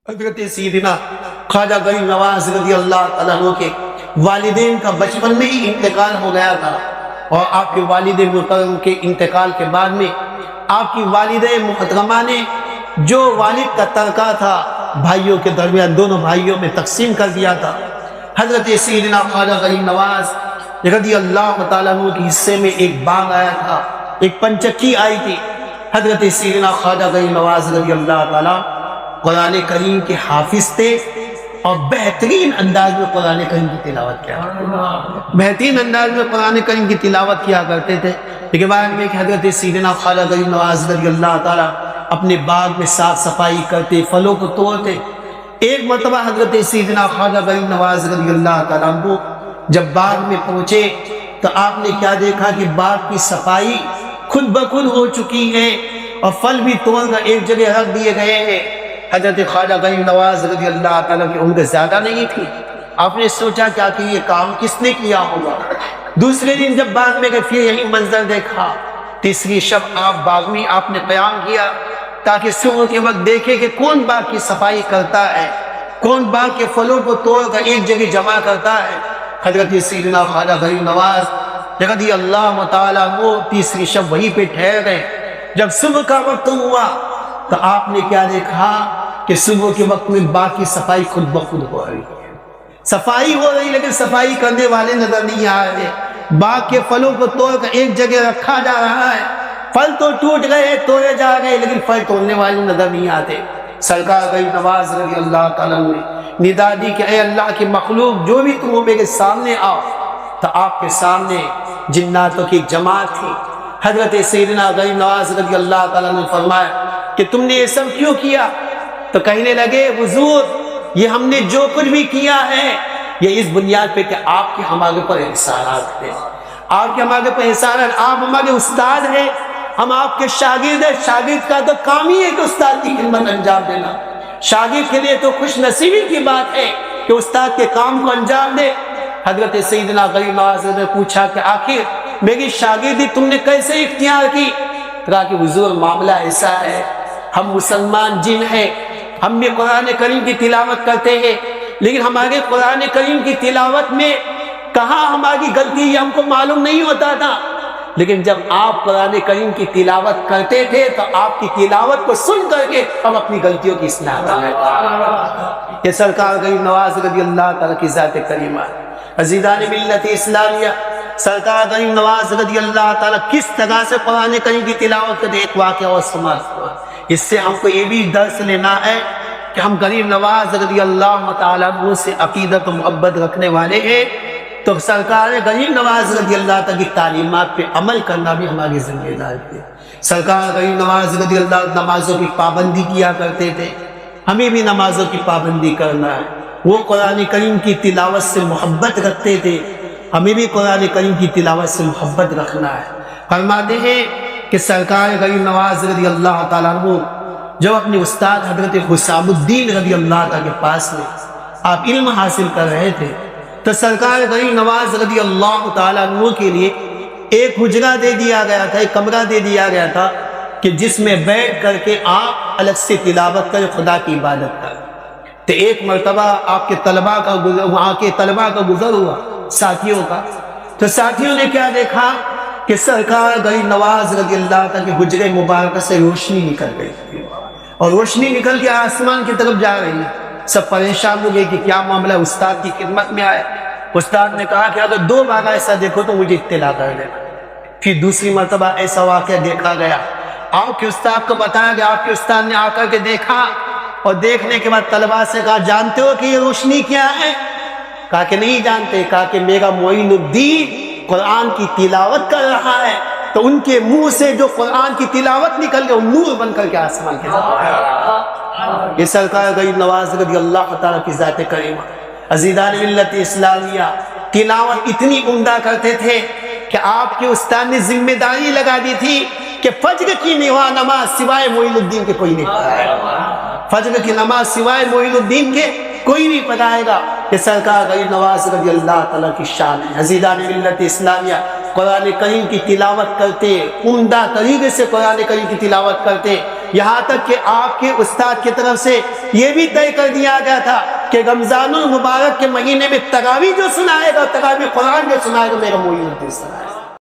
حضرت سیدنا خواجہ غریب نواز رضی اللہ تعالیٰ عنہ کے والدین کا بچپن میں ہی انتقال ہو گیا تھا، اور آپ کے والد محترم کے انتقال کے بعد میں آپ کی والدہ محترمہ نے جو والد کا ترکہ تھا بھائیوں کے درمیان دونوں بھائیوں میں تقسیم کر دیا تھا۔ حضرت سیدنا خواجہ غریب نواز رضی اللہ تعالیٰ عنہ کے حصے میں ایک باغ آیا تھا، ایک پنچکی آئی تھی۔ حضرت سیدنا خواجہ غریب نواز رضی اللہ تعالیٰ قرآن کریم کے حافظ تھے اور بہترین انداز میں قرآن کریم کی تلاوت کیا بہترین انداز میں قرآن کریم کی تلاوت کیا کرتے تھے۔ لیکن بعد میں کہ حضرت سیدنا خواجہ غریب نواز رضی اللہ تعالیٰ اپنے باغ میں صاف صفائی کرتے، پھلوں کو توڑتے۔ ایک مرتبہ حضرت سیدنا خواجہ غریب نواز رضی اللہ تعالیٰ کو جب باغ میں پہنچے تو آپ نے کیا دیکھا کہ باغ کی صفائی خود بخود ہو چکی ہے اور پھل بھی توڑ کر ایک جگہ رکھ دیے گئے ہیں۔ حضرت خواجہ غریب نواز رضی اللہ تعالیٰ کی عمر زیادہ نہیں تھی، آپ نے سوچا کیا کہ یہ کام کس نے کیا ہوگا۔ دوسرے دن جب باغ میں گئے پھر یہی منظر دیکھا۔ تیسری شب آپ باغ میں آپ نے قیام کیا تاکہ صبح کے وقت دیکھے کہ کون باغ کی صفائی کرتا ہے، کون باغ کے پھلوں کو توڑ کر ایک جگہ جمع کرتا ہے۔ حضرت سیدنا خواجہ غریب نواز رضی اللہ تعالیٰ وہ تیسری شب وہیں پہ ٹھہر گئے۔ جب صبح کا وقت ہوا تو آپ نے کیا دیکھا کہ صبح کے وقت میں باغ کی صفائی خود بخود ہو رہی ہے۔ صفائی ہو رہی لیکن صفائی کرنے والے نظر نہیں آ رہے۔ باغ کے پھلوں کو توڑ کر ایک جگہ رکھا جا رہا ہے، پھل تو ٹوٹ گئے، توڑے جا رہے لیکن پھل توڑنے والے نظر نہیں آتے۔ سرکار غریب نواز رضی اللہ تعالیٰ نے ندا دی کہ اے اللہ کی مخلوق، جو بھی تم میرے سامنے آؤ۔ تو آپ کے سامنے جناتوں کی جماعت تھی۔ حضرت سیدنا غریب نواز رضی اللہ تعالیٰ نے فرمایا کہ تم نے یہ سب کیوں کیا؟ تو کہنے لگے حضور، یہ ہم نے جو کچھ بھی کیا ہے یہ اس بنیاد پہ کہ آپ کے ہمارے پر احسانات ہیں، آپ کے ہمارے پر احسانات، آپ ہمارے استاد ہیں، ہم آپ کے شاگرد ہیں۔ شاگرد کا تو کام ہی ہے کہ استاد کی خدمت انجام دینا۔ شاگرد کے لیے تو خوش نصیبی کی بات ہے کہ استاد کے کام کو انجام دے۔ حضرت سیدنا غریب نواز نے پوچھا کہ آخر میری شاگردی تم نے کیسے اختیار کی؟ کہا کہ حضور معاملہ ایسا ہے، ہم مسلمان جن ہیں، ہم بھی قرآن کریم کی تلاوت کرتے ہیں، لیکن ہمارے قرآن کریم کی تلاوت میں کہاں ہماری غلطی یہ ہم کو معلوم نہیں ہوتا تھا، لیکن جب آپ قرآن کریم کی تلاوت کرتے تھے تو آپ کی تلاوت کو سن کر کے ہم اپنی غلطیوں کی اصلاح کر رہے تھے۔ یہ سرکار غریب نواز رضی اللہ تعالیٰ کی ذات کریمہ۔ عزیزان ملت اسلامیہ، سرکار غریب نواز رضی اللہ تعالیٰ کس طرح سے قرآن کریم کی تلاوت کرتے، ایک واقعہ اور سماعت ہوا۔ اس سے ہم کو یہ بھی درس لینا ہے کہ ہم غریب نواز رضی اللہ تعالیٰ عنہ سے عقیدت و محبت رکھنے والے ہیں، تو سرکار غریب نواز رضی اللہ تعالیٰ کی تعلیمات پہ عمل کرنا بھی ہماری ذمہ داری ہے۔ سرکار غریب نواز رضی اللہ نمازوں کی پابندی کیا کرتے تھے، ہمیں بھی نمازوں کی پابندی کرنا ہے۔ وہ قرآن کریم کی تلاوت سے محبت رکھتے تھے، ہمیں بھی قرآن کریم کی تلاوت سے محبت رکھنا ہے۔ فرماتے ہیں کہ سرکار غریب نواز رضی اللہ تعالیٰ عنہ جب اپنے استاد حضرت حسام الدین رضی اللہ تعالیٰ کے پاس میں آپ علم حاصل کر رہے تھے تو سرکار غریب نواز رضی اللہ تعالیٰ عنہ کے لیے ایک حجرہ دے دیا گیا تھا، ایک کمرہ دے دیا گیا تھا کہ جس میں بیٹھ کر کے آپ الگ سے تلاوت کر خدا کی عبادت کریں۔ تو ایک مرتبہ آپ کے طلباء کا وہاں کے طلباء کا گزر ہوا، ساتھیوں کا، تو ساتھیوں نے کیا دیکھا کہ سرکار غریب نواز رضی اللہ تعالیٰ کے حجرے مبارکہ سے روشنی نکل گئی اور روشنی نکل کے آسمان کی طرف جا رہی ہے۔ سب پریشان ہو گئے کہ کیا معاملہ، استاد کی خدمت میں آئے۔ استاد نے کہا کہ اگر دو بار ایسا دیکھو تو مجھے اطلاع کر دینا۔ پھر دوسری مرتبہ ایسا واقعہ دیکھا گیا، آپ کے استاد کو بتایا گیا، آپ کے استاد نے آ کر کے دیکھا اور دیکھنے کے بعد طلباء سے کہا جانتے ہو کہ یہ روشنی کیا ہے؟ کہا کہ نہیں جانتے۔ کہا کہ میرا معین الدین قرآن کی تلاوت کر رہا ہے، تو ان کے منہ سے جو قرآن کی تلاوت نکل گیا وہ نور بن کر کے آسمان کے طرف۔ یہ سرکار غریب نواز رضی اللہ تعالیٰ کی ذات کریمہ۔ عزیزان ملت اسلامیہ، تلاوت اتنی عمدہ کرتے تھے کہ آپ کے استاد نے ذمہ داری لگا دی تھی کہ فجر کی نماز سوائے معین الدین کے کوئی نہیں پڑھائے گا، فجر کی نماز سوائے معین الدین کے کوئی نہیں پڑھائے گا۔ کہ سرکار غریب نواز رضی اللہ تعالیٰ کی شان ہے۔ عزیزان ملت اسلامیہ، قرآن کریم کی تلاوت کرتے، عمدہ طریقے سے قرآن کریم کی تلاوت کرتے، یہاں تک کہ آپ کے استاد کی طرف سے یہ بھی طے کر دیا گیا تھا کہ رمضان المبارک کے مہینے میں تراویح جو سنائے گا، تراویح قرآن جو سنائے گا، میرا معین الدین سنائے گا۔